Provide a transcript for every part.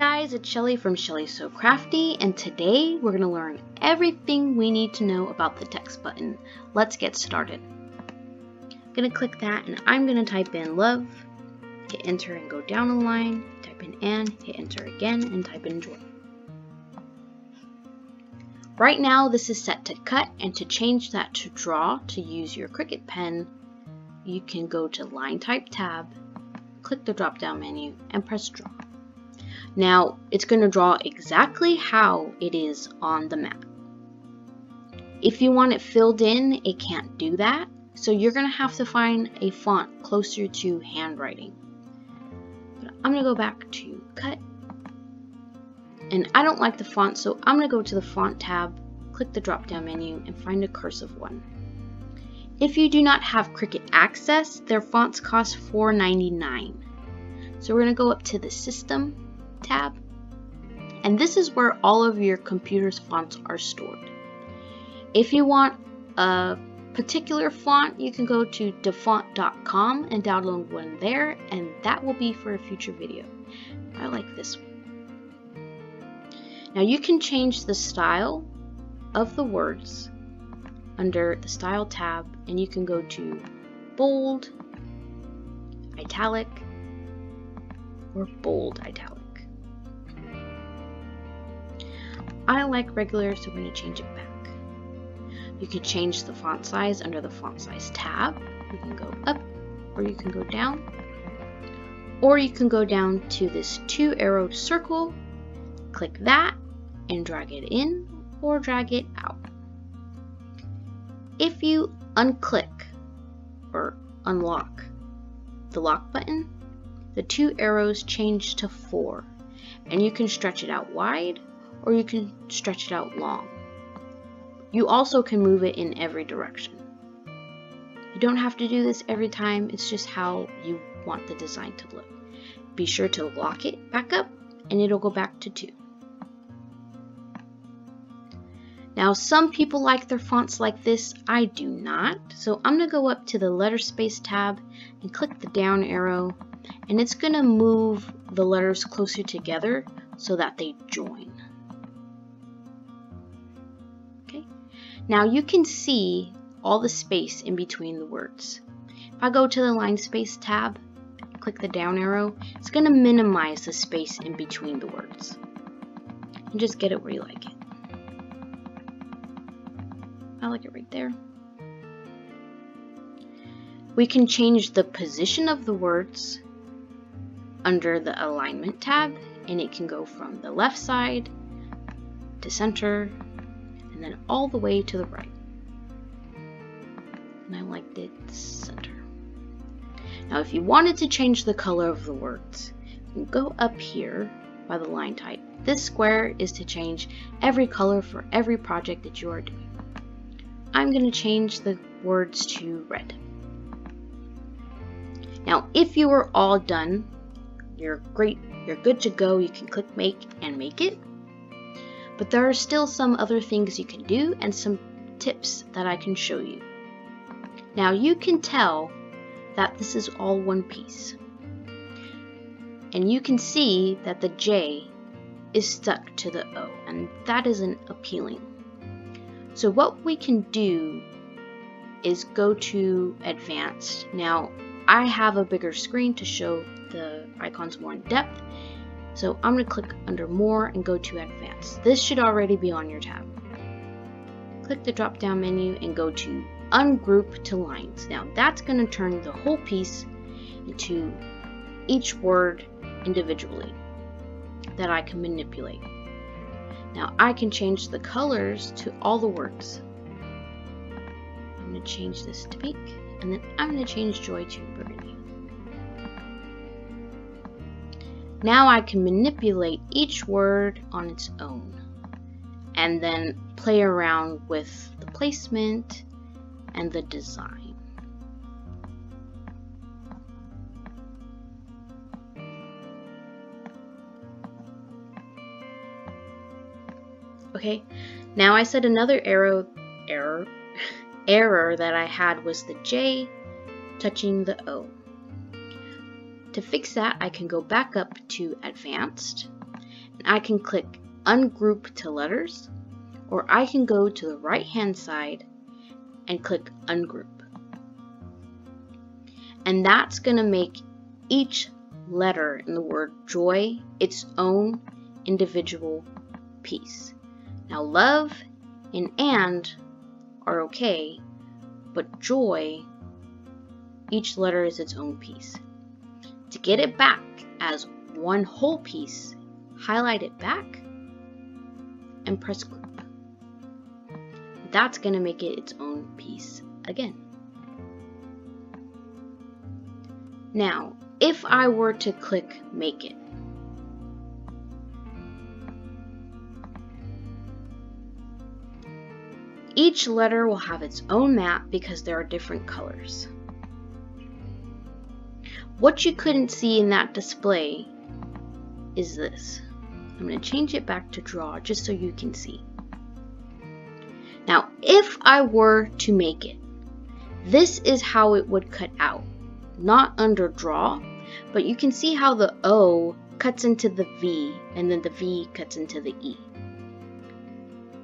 Guys, it's Shelly from Shelly So Crafty, and today we're going to learn everything we need to know about the text button. Let's get started. I'm going to click that and I'm going to type in love, hit enter and go down a line, type in Anne, hit enter again and type in joy. Right now this is set to cut, and to change that to draw, to use your Cricut pen, you can go to line type tab, click the drop down menu and press draw. Now, it's going to draw exactly how it is on the map. If you want it filled in, it can't do that. So you're going to have to find a font closer to handwriting. But I'm going to go back to cut. And I don't like the font, so I'm going to go to the font tab, click the drop down menu, and find a cursive one. If you do not have Cricut access, their fonts cost $4.99. So we're going to go up to the system tab, and this is where all of your computer's fonts are stored. If you want a particular font, you can go to dafont.com and download one there, and that will be for a future video. I like this one. Now you can change the style of the words under the style tab, and you can go to bold, italic, or bold italic. I like regular, so I'm going to change it back. You can change the font size under the font size tab. You can go up, or you can go down, or you can go down to this 2-arrowed circle, click that, and drag it in or drag it out. If you unclick or unlock the lock button, the 2 arrows change to 4, and you can stretch it out wide or you can stretch it out long. You also can move it in every direction. You don't have to do this every time, it's just how you want the design to look. Be sure to lock it back up and it'll go back to 2. Now some people like their fonts like this, I do not. So I'm going to go up to the letter space tab and click the down arrow, and it's going to move the letters closer together so that they join. Now you can see all the space in between the words. If I go to the line space tab, click the down arrow, it's going to minimize the space in between the words. And just get it where you like it. I like it right there. We can change the position of the words under the alignment tab, and it can go from the left side to center, and then all the way to the right. And I liked it center. Now if you wanted to change the color of the words, you can go up here by the line type. This square is to change every color for every project that you are doing. I'm going to change the words to red. Now if you are all done, you're great, you're good to go. You can click make and make it. But there are still some other things you can do and some tips that I can show you. Now you can tell that this is all one piece. And you can see that the J is stuck to the O, and that isn't appealing. So what we can do is go to advanced. Now I have a bigger screen to show the icons more in depth. So I'm going to click under more and go to advanced. This should already be on your tab. Click the drop down menu and go to ungroup to lines. Now that's going to turn the whole piece into each word individually that I can manipulate. Now I can change the colors to all the words. I'm going to change this to pink, and then I'm going to change joy to burgundy. Now I can manipulate each word on its own and then play around with the placement and the design. Okay, now I said another error that I had was the J touching the O. To fix that, I can go back up to Advanced, And I can click Ungroup to letters, or I can go to the right hand side and click Ungroup. And that's going to make each letter in the word joy its own individual piece. Now love and are okay, but joy, each letter is its own piece. To get it back as one whole piece, highlight it back and press group. That's going to make it its own piece again. Now, if I were to click make it, each letter will have its own map because there are different colors. What you couldn't see in that display is this. I'm going to change it back to draw just so you can see. Now, if I were to make it, this is how it would cut out. Not under draw, but you can see how the O cuts into the V and then the V cuts into the E.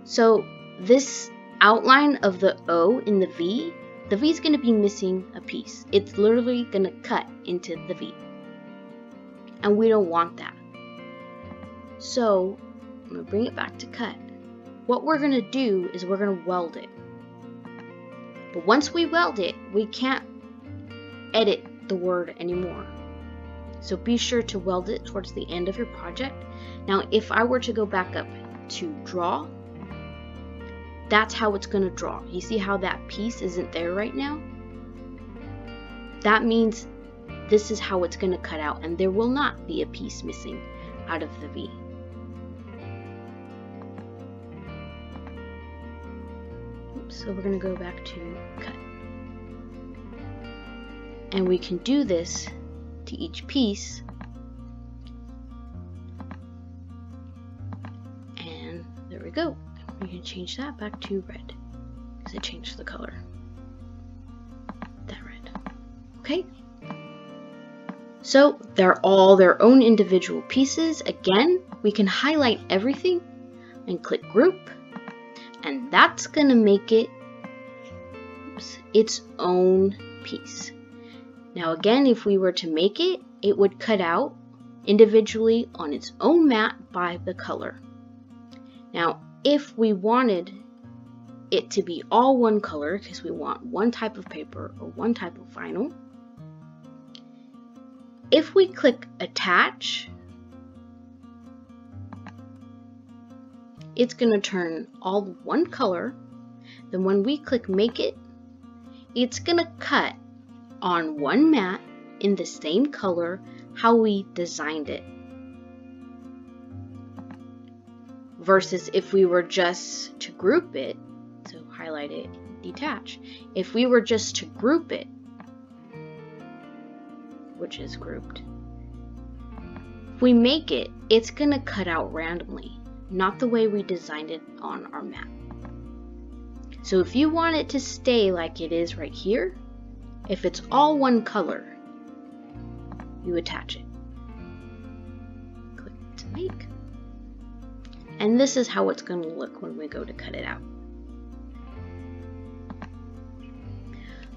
So this outline of the O in the V is going to be missing a piece. It's literally going to cut into the V. And we don't want that. So I'm going to bring it back to cut. What we're going to do is we're going to weld it. But once we weld it, we can't edit the word anymore. So be sure to weld it towards the end of your project. Now, if I were to go back up to draw, that's how it's going to draw. You see how that piece isn't there right now? That means this is how it's going to cut out, and there will not be a piece missing out of the V. So we're going to go back to cut. And we can do this to each piece. And there we go. We can change that back to red because it changed the color. That red. Okay. So they're all their own individual pieces. Again, we can highlight everything and click group. And that's going to make it its own piece. Now again, if we were to make it, it would cut out individually on its own mat by the color. Now, if we wanted it to be all one color, because we want one type of paper or one type of vinyl, if we click attach, it's going to turn all one color. Then when we click make it, it's going to cut on one mat in the same color how we designed it. Versus if we were just to group it, so highlight it, detach. If we were just to group it, which is grouped, if we make it, it's going to cut out randomly, not the way we designed it on our map. So if you want it to stay like it is right here, if it's all one color, you attach it. Click to make. And this is how it's going to look when we go to cut it out.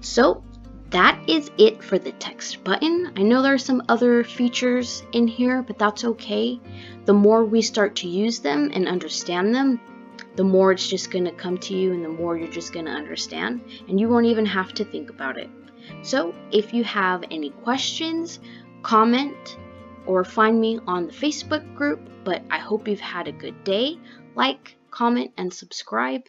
So that is it for the text button. I know there are some other features in here, but that's okay. The more we start to use them and understand them, the more it's just going to come to you and the more you're just going to understand, and you won't even have to think about it. So if you have any questions, comment or find me on the Facebook group. But I hope you've had a good day. Like, comment, and subscribe.